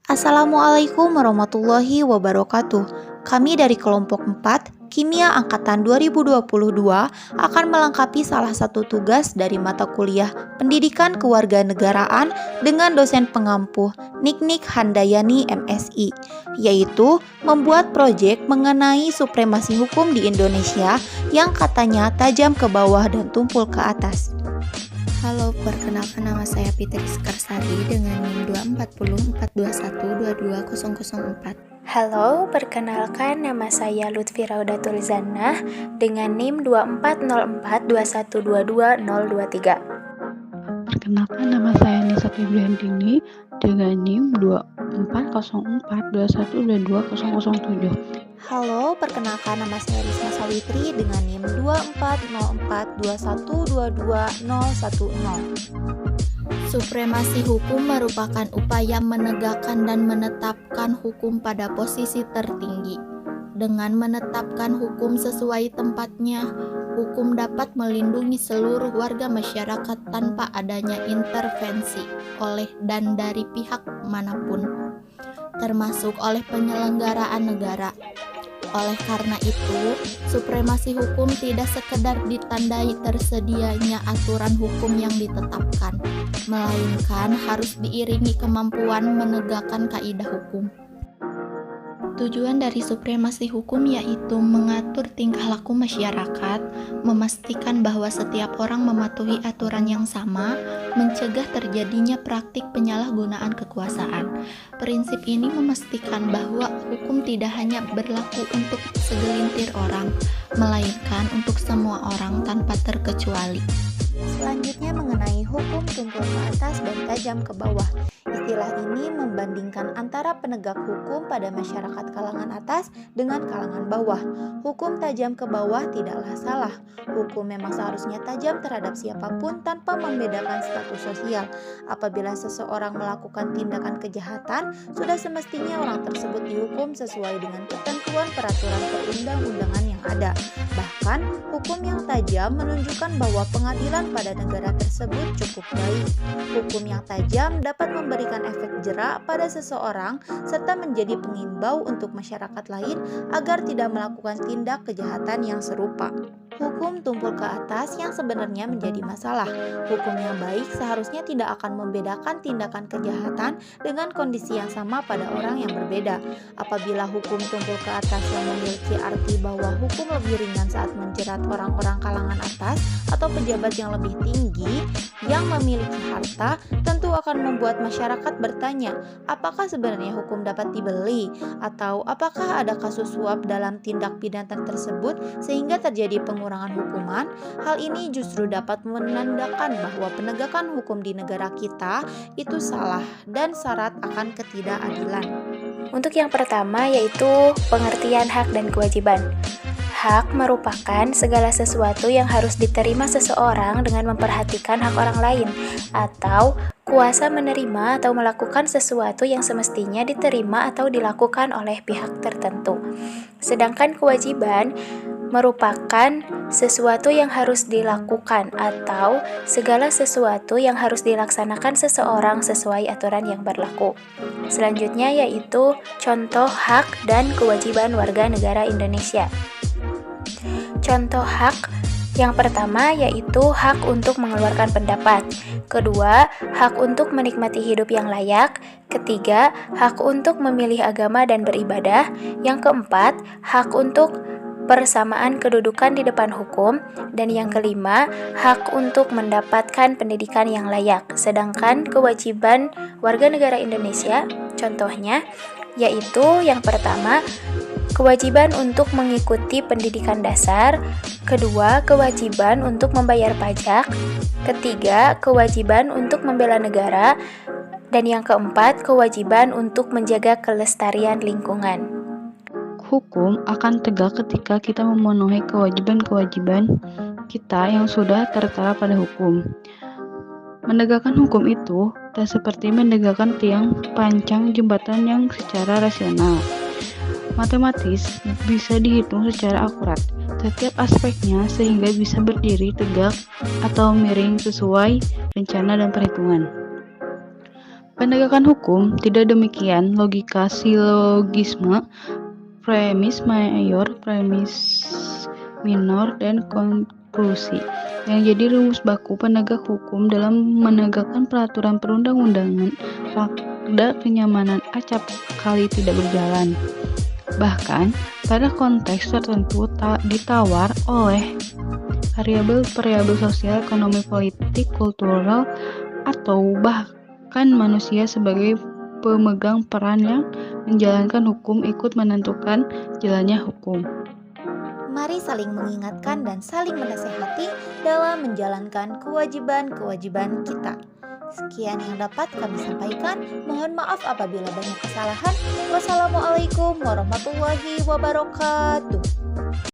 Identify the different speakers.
Speaker 1: Assalamualaikum warahmatullahi wabarakatuh. Kami dari kelompok 4, Kimia Angkatan 2022 akan melengkapi salah satu tugas dari mata kuliah Pendidikan Kewarganegaraan dengan dosen pengampu Niknik Handayani MSI, yaitu membuat proyek mengenai supremasi hukum di Indonesia yang katanya tajam ke bawah dan tumpul ke atas.
Speaker 2: Halo, perkenalkan nama saya Fitri Sekarsari dengan NIM 24042122004.
Speaker 3: Halo, perkenalkan nama saya Lutfi Raudatul Zannah dengan NIM 240421222023.
Speaker 4: Perkenalkan nama saya Nisa Febriantini dengan NIM 240421222007.
Speaker 1: Halo, perkenalkan nama saya Risma Sawitri dengan NIM 240421222010.
Speaker 2: Supremasi hukum merupakan upaya menegakkan dan menetapkan hukum pada posisi tertinggi. Dengan menetapkan hukum sesuai tempatnya, hukum dapat melindungi seluruh warga masyarakat tanpa adanya intervensi oleh dan dari pihak manapun, termasuk oleh penyelenggaraan negara. Oleh karena itu, supremasi hukum tidak sekedar ditandai tersedianya aturan hukum yang ditetapkan, melainkan harus diiringi kemampuan menegakkan kaidah hukum. Tujuan dari supremasi hukum yaitu mengatur tingkah laku masyarakat, memastikan bahwa setiap orang mematuhi aturan yang sama, mencegah terjadinya praktik penyalahgunaan kekuasaan. Prinsip ini memastikan bahwa hukum tidak hanya berlaku untuk segelintir orang, melainkan untuk semua orang tanpa terkecuali.
Speaker 1: Selanjutnya mengenai hukum tumpul ke atas dan tajam ke bawah. Istilah ini membandingkan antara penegak hukum pada masyarakat kalangan atas dengan kalangan bawah. Hukum tajam ke bawah tidaklah salah. Hukum memang seharusnya tajam terhadap siapapun tanpa membedakan status sosial. Apabila seseorang melakukan tindakan kejahatan, sudah semestinya orang tersebut dihukum sesuai dengan ketentuan peraturan perundang-undangan yang ada. Bahkan, hukum yang tajam menunjukkan bahwa pengadilan pada negara tersebut cukup baik. Hukum yang tajam dapat memberikan efek jera pada seseorang serta menjadi pengimbau untuk masyarakat lain agar tidak melakukan tindak kejahatan yang serupa. Hukum tumpul ke atas yang sebenarnya menjadi masalah. Hukum yang baik seharusnya tidak akan membedakan tindakan kejahatan dengan kondisi yang sama pada orang yang berbeda. Apabila hukum tumpul ke atas yang memiliki arti bahwa hukum lebih ringan saat menjerat orang-orang kalangan atas atau pejabat yang lebih tinggi yang memiliki harta, tentu akan membuat masyarakat bertanya, apakah sebenarnya hukum dapat dibeli? Atau apakah ada kasus suap dalam tindak pidana tersebut sehingga terjadi pengurangan hukuman? Hal ini justru dapat menandakan bahwa penegakan hukum di negara kita itu salah dan syarat akan ketidakadilan.
Speaker 3: Untuk yang pertama yaitu pengertian hak dan kewajiban. Hak merupakan segala sesuatu yang harus diterima seseorang dengan memperhatikan hak orang lain, atau kuasa menerima atau melakukan sesuatu yang semestinya diterima atau dilakukan oleh pihak tertentu. Sedangkan kewajiban merupakan sesuatu yang harus dilakukan atau segala sesuatu yang harus dilaksanakan seseorang sesuai aturan yang berlaku. Selanjutnya yaitu contoh hak dan kewajiban warga negara Indonesia. Contoh hak yang pertama yaitu hak untuk mengeluarkan pendapat. Kedua, hak untuk menikmati hidup yang layak. Ketiga, hak untuk memilih agama dan beribadah. Yang keempat, hak untuk persamaan kedudukan di depan hukum. Dan yang kelima, hak untuk mendapatkan pendidikan yang layak. Sedangkan kewajiban warga negara Indonesia, contohnya, yaitu yang pertama, kewajiban untuk mengikuti pendidikan dasar. Kedua, kewajiban untuk membayar pajak. Ketiga, kewajiban untuk membela negara. Dan yang keempat, kewajiban untuk menjaga kelestarian lingkungan.
Speaker 4: Hukum akan tegak ketika kita memenuhi kewajiban-kewajiban kita yang sudah tertera pada hukum. Menegakkan hukum itu tak seperti menegakkan tiang pancang jembatan yang secara rasional. Matematis bisa dihitung secara akurat setiap aspeknya sehingga bisa berdiri tegak atau miring sesuai rencana dan perhitungan. Penegakan hukum tidak demikian logika silogisme, premis mayor, premis minor, dan konklusi yang jadi rumus baku penegak hukum dalam menegakkan peraturan perundang-undangan pada kenyamanan acap kali tidak berjalan. Bahkan, pada konteks tertentu ditawar oleh variabel-variabel sosial, ekonomi, politik, kultural, atau bahkan manusia sebagai pemegang peran yang menjalankan hukum ikut menentukan jalannya hukum.
Speaker 1: Mari saling mengingatkan dan saling menasehati dalam menjalankan kewajiban-kewajiban kita. Sekian yang dapat kami sampaikan. Mohon maaf apabila banyak kesalahan. Wassalamualaikum warahmatullahi wabarakatuh.